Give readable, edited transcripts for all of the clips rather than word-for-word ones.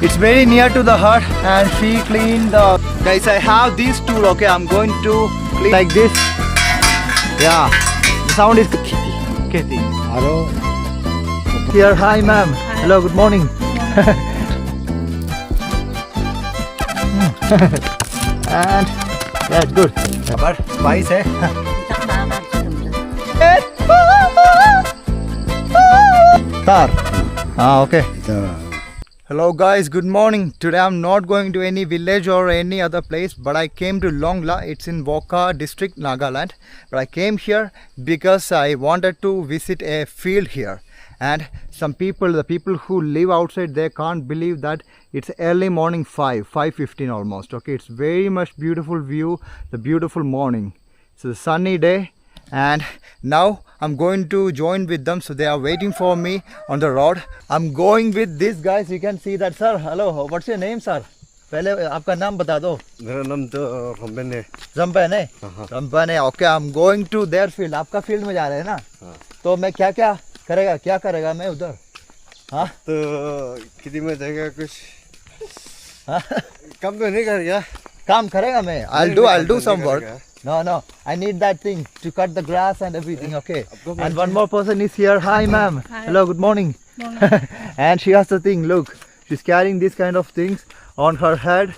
It's very near to the hut and she cleaned the... Guys, I have this tool, okay? I'm going to clean like this. Yeah, the sound is Kitty. Hello. Here, hi ma'am. Hello, good morning. And yeah, it's good. But spice hai. Tar. Ah, okay. Hello guys, good morning. Today I'm not going to any village or any other place, but I came to Longla. It's in Wokha district, Nagaland. But I came here because I wanted to visit a field here. And some people, the people who live outside, they can't believe that it's early morning 5:15 almost. Okay, it's very much beautiful view, the beautiful morning. It's a sunny day. And now I'm going to join with them, so they are waiting for me on the road. I'm going with these guys. You can see that. Sir, hello, what's your name, sir? पहले आपका नाम बता दो. मेरा नाम तो रंबन है. रंबन है. रंबन है. Okay, I'm going to their field. आपका फील्ड में जा रहे हैं ना? तो मैं क्या करेगा मैं उधर? हाँ? तो किसी में जाएगा कुछ. काम तो नहीं करेगा. काम करेगा मैं. I'll do some work. No, I need that thing to cut the grass and everything, okay? And one more person is here. Hi, ma'am. Hi. Hello, good morning. And she has the thing, look. She's carrying these kind of things on her head.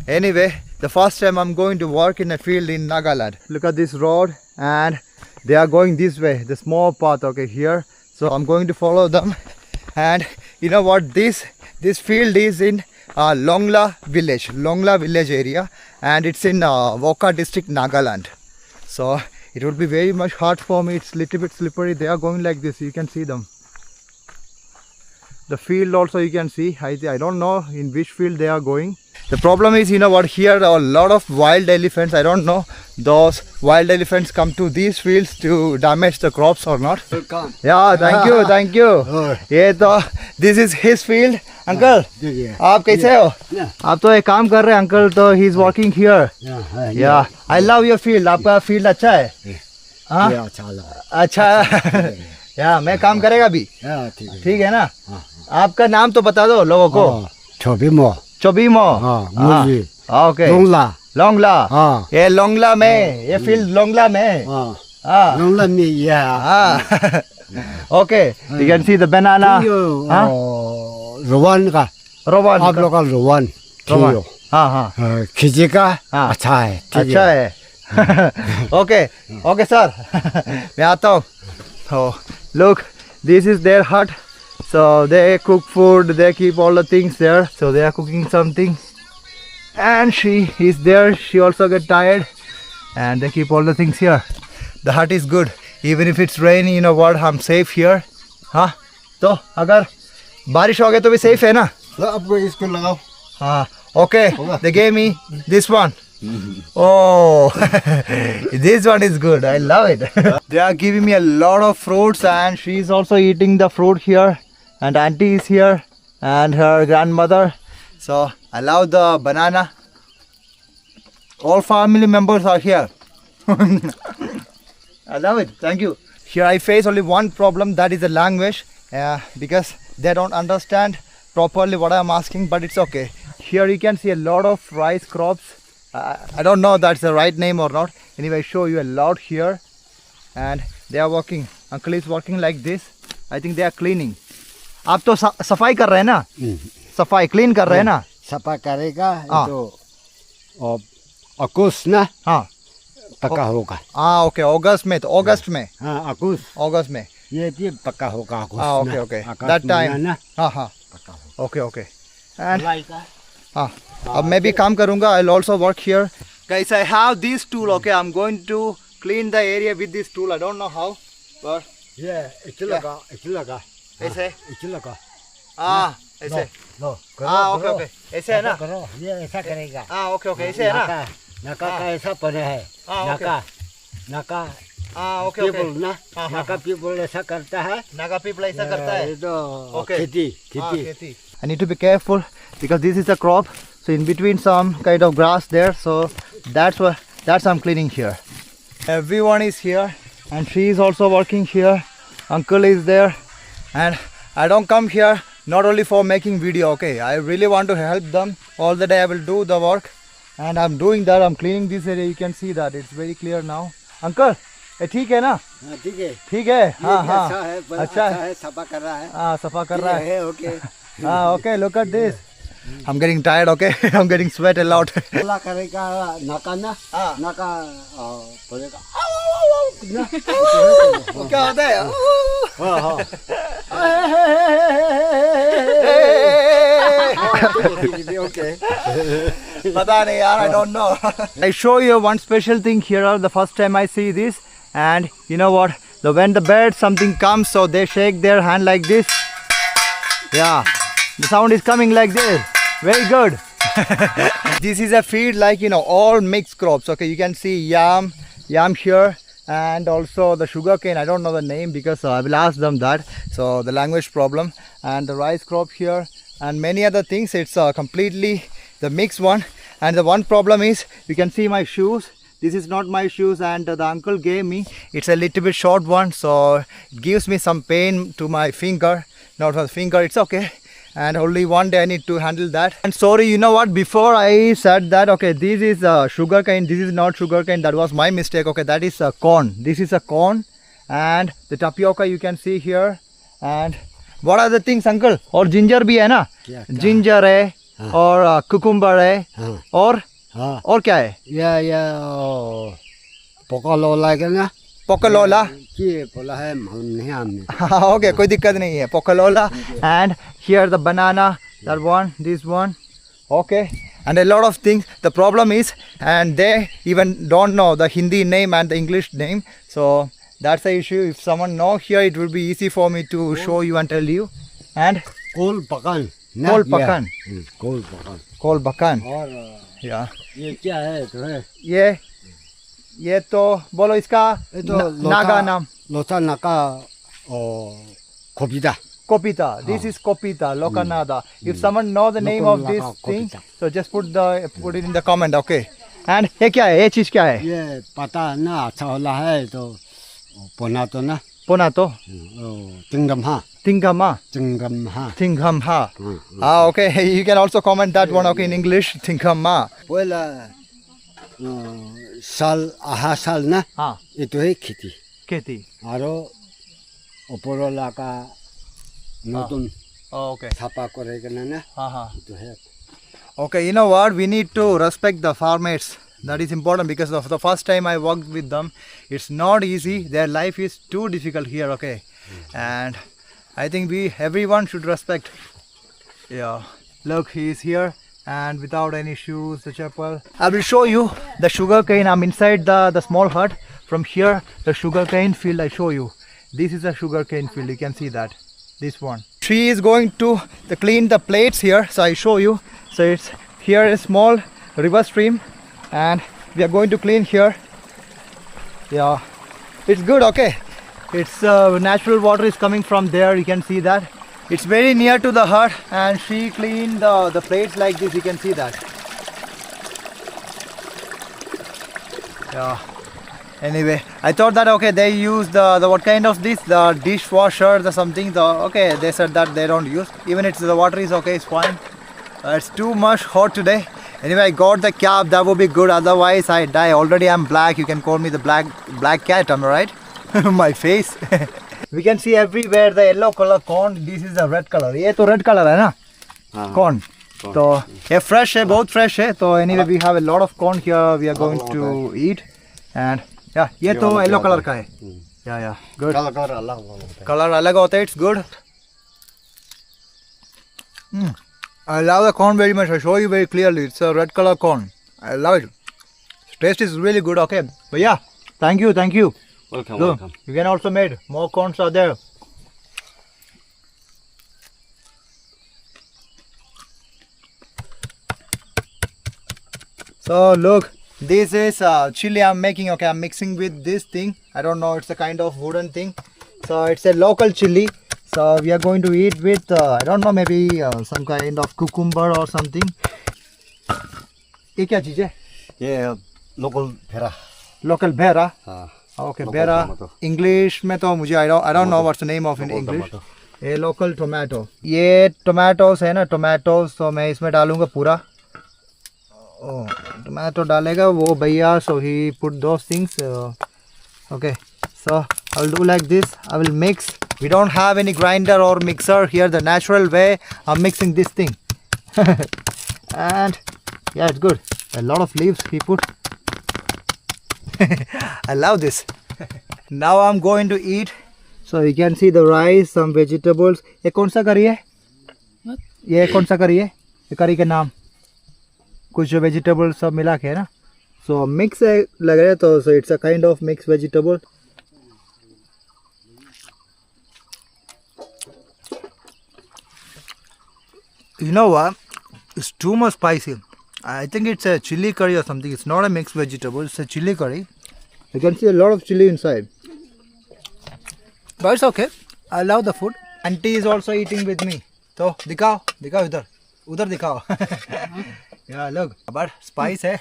Anyway, the first time I'm going to work in a field in Nagaland. Look at this road and they are going this way, the small path, okay, here. So I'm going to follow them. And you know what? This field is in Longla village area, and it's in Wokha district, Nagaland. So it would be very much hard for me. It's little bit slippery. They are going like this. You can see them. The field also you can see. I don't know in which field they are going. The problem is, you know what, here are a lot of wild elephants. I don't know those wild elephants come to these fields to damage the crops or not. Welcome. Yeah, thank you. ये तो this is his field. Uncle, आप कैसे हो? आप तो एक काम कर रहे हैं अंकल. तो he is working here. Yeah, I love your field. आपका field अच्छा है. हाँ, अच्छा. या मैं काम करेगा अभी. ठीक है ना. आपका नाम तो बता दो लोगों को. चोबीमो. ओके. लोंगला. ये लोंगला में, ये फील्ड लोंगला में. लोंगला में, yeah. Okay, you can see the banana. Rowan का. आप लोग का रोवन. हाँ. खिजी का अच्छा है. अच्छा है. Okay sir. मैं आता हूँ. Oh, look, this is their hut. So they cook food, they keep all the things there. So they are cooking something. And she is there. She also get tired. And they keep all the things here. The hut is good. Even if it's rainy, you know what, I'm safe here. हाँ, तो अगर बारिश हो गए तो भी safe है ना? अब इसको लगाओ. हाँ, okay. They gave me this one. Oh, this one is good. I love it. They are giving me a lot of fruits, and she is also eating the fruit here. And auntie is here, and her grandmother. So I love the banana. All family members are here. I love it. Thank you. Here I face only one problem, that is the language, because they don't understand properly what I am asking, but it's okay. Here you can see a lot of rice crops. I don't know that's the right name or not. Anyway, I show you a lot here. And they are working. Uncle is working like this. I think they are cleaning. आप तो सफाई कर रहे हैं ना? सफाई clean कर रहे हैं ना? सफाई करेगा तो अगस्त ना. हाँ, पक्का होगा. हाँ, ओके. अगस्त में, तो अगस्त में. हाँ, अगस्त में ये चीज पक्का होगा. हाँ, ओके. That time. हाँ, ओके. एंड हाँ, अब मैं भी काम करूँगा. I'll also work here. Guys, I have this tool. Okay, I'm going to clean the area with this tool. I don't know how, but yeah, इसे लगा. ऐसे. इसे लगा. हाँ, ऐसे. ओके. ऐसे है ना? ये ऐसा करेगा. हाँ, ओके. ऐसे है ना? नाका का ऐसा बना है. नाका. हाँ, ओके. नाका पीपल ऐसा करता है. नागा पीपल ऐसा करता है. तो खेती. I need to be careful because this is a crop. So in between some kind of grass there. So that's I'm cleaning here. Everyone is here, and she is also working here. Uncle is there, and I don't come here not only for making video. Okay, I really want to help them. All the day I will do the work, and I'm doing that. I'm cleaning this area. You can see that it's very clear now. Uncle, ये ठीक है ना? हाँ, ठीक है। ठीक है, हाँ ये हाँ, अच्छा है, बड़ा अच्छा अच्छा है, सफा कर रहा है। हाँ सफा कर रहा है। ओके। हाँ, okay, look at this. I'm getting tired. Okay, I'm getting sweat a lot. बोला करेगा नाका ना, हाँ। नाका बोलेगा ना। क्या होता है? हाँ हाँ। ओके। पता नहीं यार, I don't know. I show you one special thing here. The first time I see this, and you know what? When the bird something comes, so they shake their hand like this. Yeah, the sound is coming like this. Very good. This is a feed like, you know, all mixed crops. Okay, you can see yam here, and also the sugarcane. I don't know the name because I will ask them that. So the language problem, and the rice crop here, and many other things. It's completely the mixed one. And the one problem is, you can see my shoes. This is not my shoes, and the uncle gave me. It's a little bit short one, so it gives me some pain to my finger. Not for the finger, it's okay. And only one day I need to handle that. And sorry, you know what? Before I said that, okay, this is sugarcane. This is not sugarcane. That was my mistake. Okay, that is a corn. This is a corn, and the tapioca you can see here. And what are the things, uncle? और ginger भी है ना? Ginger है, और cucumber है, और क्या है? ये पोकालोला के ना। पोकालोला? ये बोला है मालूम नहीं हमने। हाँ, okay, कोई दिक्कत नहीं है. Poccolola, and here the banana, that one, this one. Okay, and a lot of things. The problem is, and they even don't know the Hindi name and the English name. So that's the issue. If someone know here, it will be easy for me to show you and tell you. And कोल पकान। कोल पकान। कोल पकान। कोल पकान। और या ये क्या है तो है? ये तो बोलो इसका नागा नाम। लोटा नाका और कोपिता। Kopita. This is Kopita, Lokanada. If someone know the name of this thing, so just put it in the comment, okay? And ये क्या है? ये चीज क्या है? ये पता ना अच्छा वाला है तो पोनातो ना। पोनातो? तिंगम्हा। Tingama. तिंगम्हा। Tinghamha. Ah, okay. You can also comment that one, okay, in English. Tinghamha. पहला साल आहा साल ना। हाँ. ये तो है खेती। खेती. आरो ऊपरवाला का नतुन Okay. छापा करेगा ना। हाँ हाँ. तो है। Okay, you know what? We need to respect the farmers. That is important because of the first time I worked with them, it's not easy. Their life is too difficult here, okay? And I think everyone should respect. Yeah, look, he is here and without any shoes, the chapel. I will show you the sugar cane. I'm inside the small hut. From here, the sugar cane field I show you. This is a sugar cane field. You can see that. This one. She is going to clean the plates here. So I show you. So it's here a small river stream, and we are going to clean here. Yeah, it's good. Okay. It's natural water is coming from there. You can see that. It's very near to the hut, and she cleaned the plates like this. You can see that. Yeah. Anyway, I thought that okay, they use the what kind of this, the dishwasher, the something. Okay, they said that they don't use. Even it's the water is okay, it's fine. It's too much hot today. Anyway, I got the cap. That would be good. Otherwise, I die. Already, I'm black. You can call me the black cat. Am I right? My face. We can see everywhere the yellow color corn. This is the red color. ये तो red color है ना? Corn. तो ये fresh है, बहुत fresh है. तो anyway, we have a lot of corn here. We are going to eat. And yeah, ये तो yellow color का है. Yeah, good. Color अलग होता है. It's good. I love the corn very much. I show you very clearly. It's a red color corn. I love it. Taste is really good. Okay, but yeah, thank you. Welcome, Look, welcome. you can also make more corns are there. So look, this is chili I'm making. Okay, I'm mixing with this thing. I don't know, it's a kind of wooden thing. So it's a local chili. So we are going to eat with I don't know, maybe some kind of cucumber or something. ये क्या चीज़ है? ये local भेरा. Local भेरा. हाँ. Okay, Local भेरा. tomato. English में तो मुझे I don't know what's the name of in Local English. tomato. ये local tomato, ये टोमेटोस है ना, टोमेटोस तो मैं इसमें डालूंगा पूरा। टोमेटो डालेगा वो भैया, so he put those things. Okay, so I'll do like this. I will mix. We don't have any grinder or mixer here. The natural way I'm mixing this thing. And yeah, it's good. A lot of leaves he put. I love this. Now I'm going to eat. So you can see the rice, some vegetables. ये कौन सा करी है? ये कौन सा करी है? ये करी का नाम कुछ वेजिटेबल सब मिला के है ना, सो मिक्स है लग रहा है, तो so it's a kind of mix vegetable. You know what? It's too much spicy. I think it's a chili curry or something. It's not a mixed vegetable. It's a chili curry. You can see a lot of chili inside. But it's okay. I love the food. Auntie is also eating with me. So दिखाओ, दिखाओ इधर, उधर दिखाओ। Yeah, look. But spice है।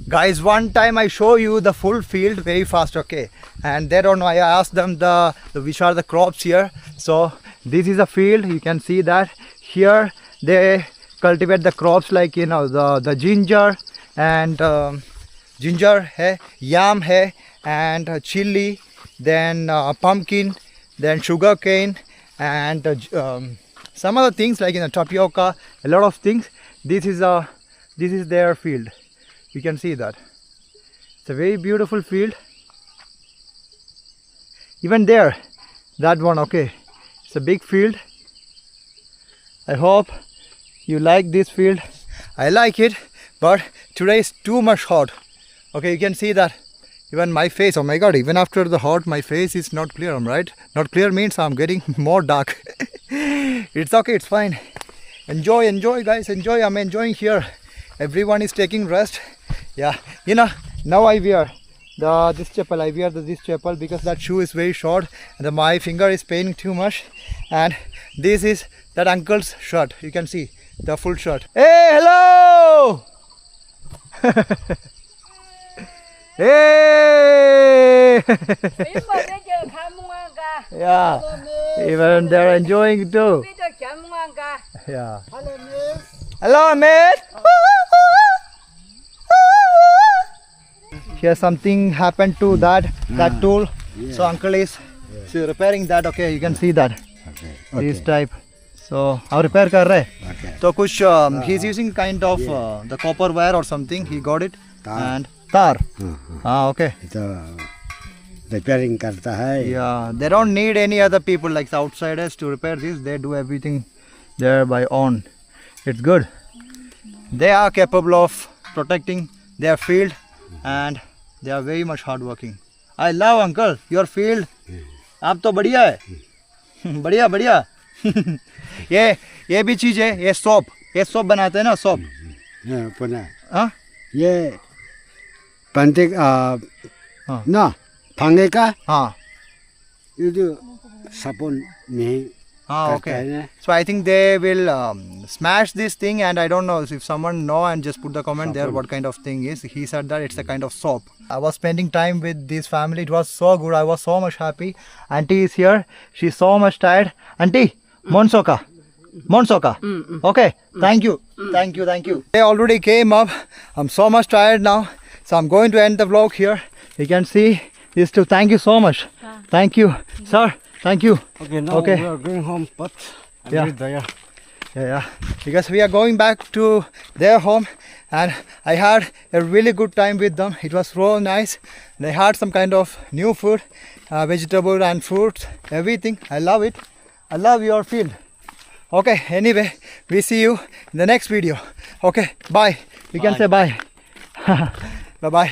Guys, one time I show you the full field very fast, okay? And they don't know. I asked them the which are the crops here. So this is a field. You can see that here they cultivate the crops like, you know, the ginger and ginger है, yam है, and chili, then pumpkin, then sugar cane, and some other things like, you know, tapioca, a lot of things. This is their field. You can see that. It's a very beautiful field. Even there, that one, okay. It's a big field. I hope you like this field. I like it, but today is too much hot. Okay, you can see that. Even my face, oh my god, even after the hot, my face is not clear, right? Not clear means I'm getting more dark. It's okay, it's fine. Enjoy, guys, enjoy. I'm enjoying here. Everyone is taking rest. Yeah, you know, now I wear this chapel. I wear this chapel because that shoe is very short and my finger is paining too much. And this is that uncle's shirt. You can see the full shirt. Hey, hello! Hey! Yeah, even they're enjoying too. Yeah. Hello, mate. Here something happened to that tool. So uncle is repairing that. Okay, you can see that. This type. So how repair कर रहे हैं? तो कुछ he's using kind of the copper wire or something. He got it and तार. Okay. Repairing करता है. Yeah, they don't need any other people like the outsiders to repair this. They do everything there by own. It's good. They are capable of protecting their field and they are very much hardworking. I love uncle your field. आप तो बढ़िया है. बढ़िया बढ़िया. ये भी चीज है. ये सोप बनाते हैं ना सोप. पुनः. हाँ. ये पंते ना फांगे का. हाँ. ये जो साबुन नहीं. Okay. So I think they will smash this thing, and I don't know if someone know, and just put the comment there what kind of thing is. He said that it's a kind of soap. I was spending time with this family. It was so good. I was so much happy. Auntie is here. She's so much tired. Auntie, Monsoka. Okay. Thank you. They already came up. I'm so much tired now. So I'm going to end the vlog here. You can see these two. Thank you so much. Thank you, sir. Thank you. Okay, now we are going home, but I'm there. Yeah. Because we are going back to their home, and I had a really good time with them. It was so nice. They had some kind of new food, vegetable and fruits, everything. I love it. I love your field. Okay. Anyway, we see you in the next video. Okay. Bye. You can say bye. Bye.